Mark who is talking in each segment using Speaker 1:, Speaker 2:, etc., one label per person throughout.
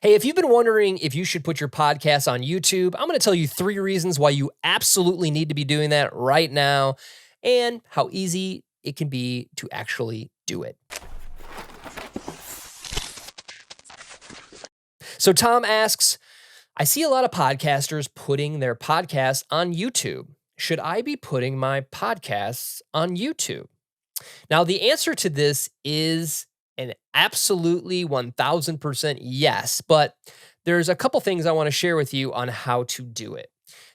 Speaker 1: Hey, if you've been wondering if you should put your podcast on YouTube, I'm going to tell you 3 reasons why you absolutely need to be doing that right now and how easy it can be to actually do it. So Tom asks, I see a lot of podcasters putting their podcasts on YouTube. Should I be putting my podcasts on YouTube? Now, the answer to this is an absolutely 1000% yes, but there's a couple things I want to share with you on how to do it.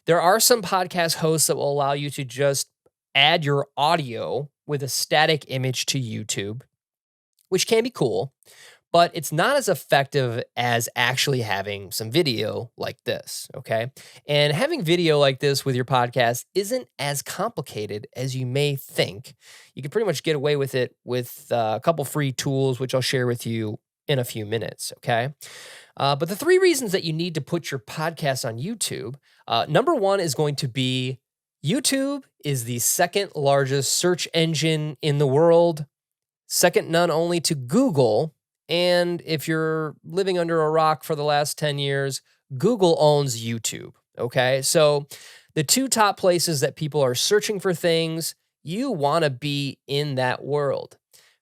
Speaker 1: There are some podcast hosts that will allow you to just add your audio with a static image to YouTube, which can be cool, but it's not as effective as actually having some video like this, okay? And having video like this with your podcast isn't as complicated as you may think. You can pretty much get away with it with a couple free tools, which I'll share with you in a few minutes, okay? But the 3 reasons that you need to put your podcast on YouTube, number 1 is going to be YouTube is the second largest search engine in the world, second none only to Google. And if you're living under a rock for the last 10 years, Google owns YouTube, okay? So the 2 top places that people are searching for things, you want to be in that world.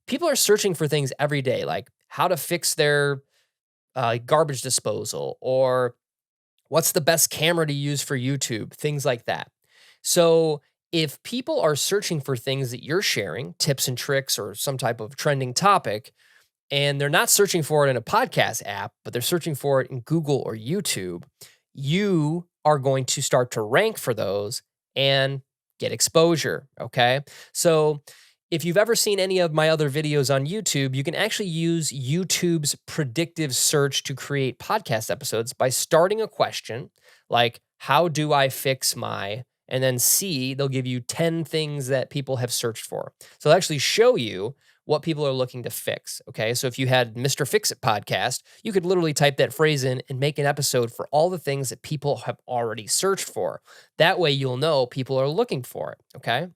Speaker 1: People are searching for things every day, like how to fix their garbage disposal or what's the best camera to use for YouTube, things like that. So if people are searching for things that you're sharing, tips and tricks or some type of trending topic, and they're not searching for it in a podcast app, but they're searching for it in Google or YouTube, you are going to start to rank for those and get exposure, okay? So if you've ever seen any of my other videos on YouTube, you can actually use YouTube's predictive search to create podcast episodes by starting a question like, how do I fix my, and then they'll give you 10 things that people have searched for. So they'll actually show you what people are looking to fix, okay? So if you had Mr. Fix-It podcast, you could literally type that phrase in and make an episode for all the things that people have already searched for. That way you'll know people are looking for it, okay?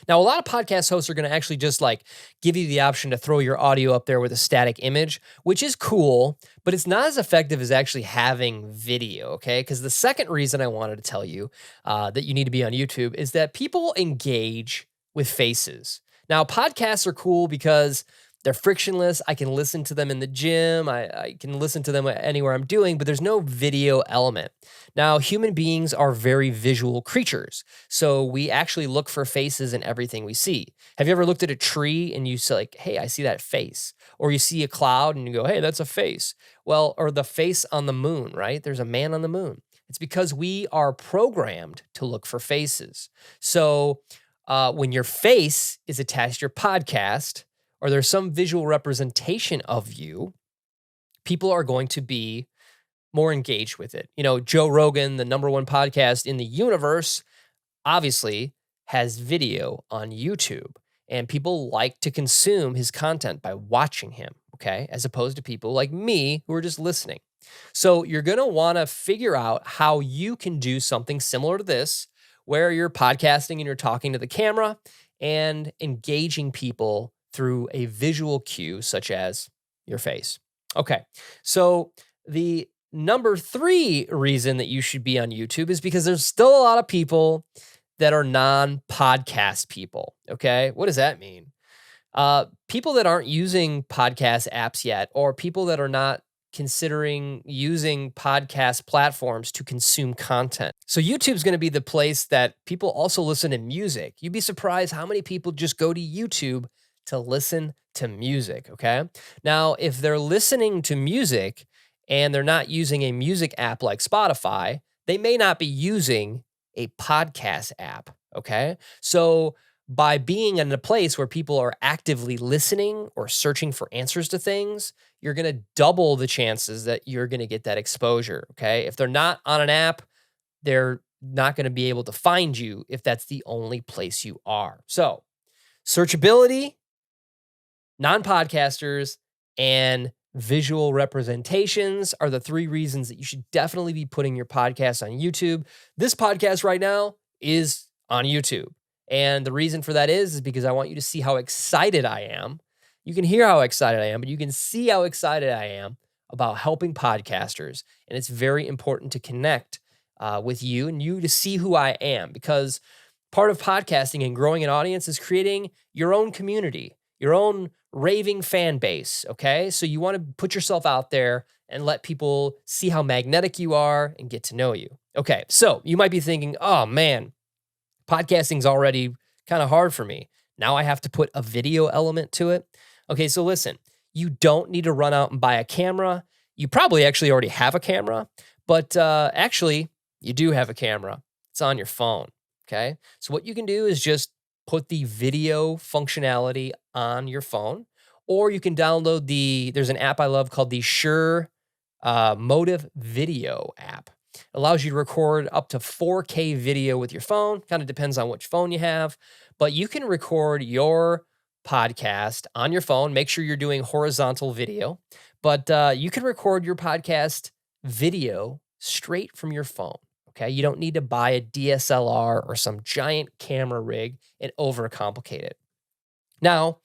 Speaker 1: Now, a lot of podcast hosts are going to actually just like give you the option to throw your audio up there with a static image, which is cool, but it's not as effective as actually having video, okay? Because the second reason I wanted to tell you that you need to be on YouTube is that people engage with faces. Now, podcasts are cool because they're frictionless. I can listen to them in the gym. I can listen to them anywhere I'm doing, but there's no video element. Now, human beings are very visual creatures. So we actually look for faces in everything we see. Have you ever looked at a tree and you say, like, hey, I see that face? Or you see a cloud and you go, hey, that's a face. Well, or the face on the moon, right? There's a man on the moon. It's because we are programmed to look for faces. So when your face is attached to your podcast, or there's some visual representation of you, people are going to be more engaged with it. You know, Joe Rogan, the #1 podcast in the universe, obviously has video on YouTube, and people like to consume his content by watching him, okay, as opposed to people like me who are just listening. So you're going to want to figure out how you can do something similar to this, where you're podcasting and you're talking to the camera and engaging people through a visual cue such as your face. Okay, so the number 3 reason that you should be on YouTube is because there's still a lot of people that are non-podcast people, okay? What does that mean? People that aren't using podcast apps yet, or people that are not considering using podcast platforms to consume content. So YouTube's going to be the place that people also listen to music. You'd be surprised how many people just go to YouTube to listen to music, okay? Now, if they're listening to music and they're not using a music app like Spotify, they may not be using a podcast app, okay? So by being in a place where people are actively listening or searching for answers to things, you're going to double the chances that you're going to get that exposure, okay? If they're not on an app, they're not going to be able to find you if that's the only place you are. So, searchability, non-podcasters, and visual representations are the 3 reasons that you should definitely be putting your podcast on YouTube. This podcast right now is on YouTube. And the reason for that is because I want you to see how excited I am. You can hear how excited I am, but you can see how excited I am about helping podcasters. And it's very important to connect with you and you to see who I am, because part of podcasting and growing an audience is creating your own community, your own raving fan base. Okay. So you want to put yourself out there and let people see how magnetic you are and get to know you. Okay. So you might be thinking, oh man, podcasting's already kind of hard for me. Now I have to put a video element to it. Okay. So listen, you don't need to run out and buy a camera. You probably actually already have a camera, but actually, you do have a camera. It's on your phone. Okay. So what you can do is just put the video functionality on your phone, or you can download there's an app I love called the Shure Motive Video app. It allows you to record up to 4K video with your phone. Kind of depends on which phone you have, but you can record your podcast on your phone. Make sure you're doing horizontal video, but you can record your podcast video straight from your phone. Okay. You don't need to buy a DSLR or some giant camera rig and overcomplicate it. Now,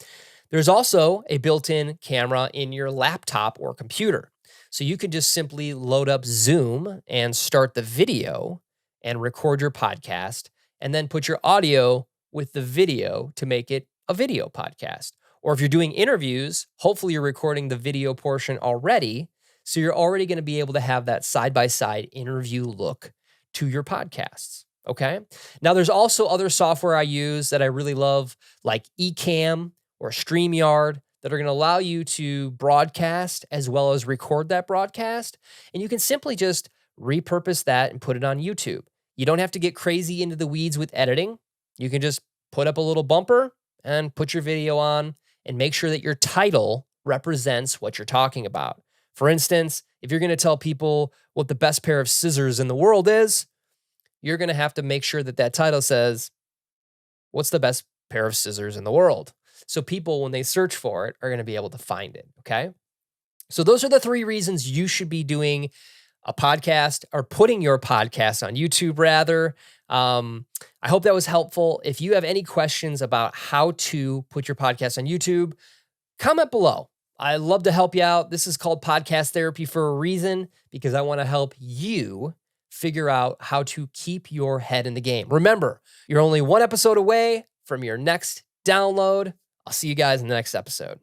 Speaker 1: there's also a built-in camera in your laptop or computer. So you can just simply load up Zoom and start the video and record your podcast, and then put your audio with the video to make it a video podcast. Or if you're doing interviews, hopefully you're recording the video portion already. So you're already going to be able to have that side-by-side interview look to your podcasts. Okay. Now there's also other software I use that I really love, like Ecamm or StreamYard, that are going to allow you to broadcast as well as record that broadcast. And you can simply just repurpose that and put it on YouTube. You don't have to get crazy into the weeds with editing. You can just put up a little bumper and put your video on and make sure that your title represents what you're talking about. For instance, if you're going to tell people what the best pair of scissors in the world is, you're going to have to make sure that that title says, what's the best pair of scissors in the world? So people, when they search for it, are going to be able to find it. Okay. So those are the 3 reasons you should be doing a podcast, or putting your podcast on YouTube rather. I hope that was helpful. If you have any questions about how to put your podcast on YouTube, comment below. I love to help you out. This is called podcast therapy for a reason, because I want to help you figure out how to keep your head in the game. Remember, you're only one episode away from your next download. I'll see you guys in the next episode.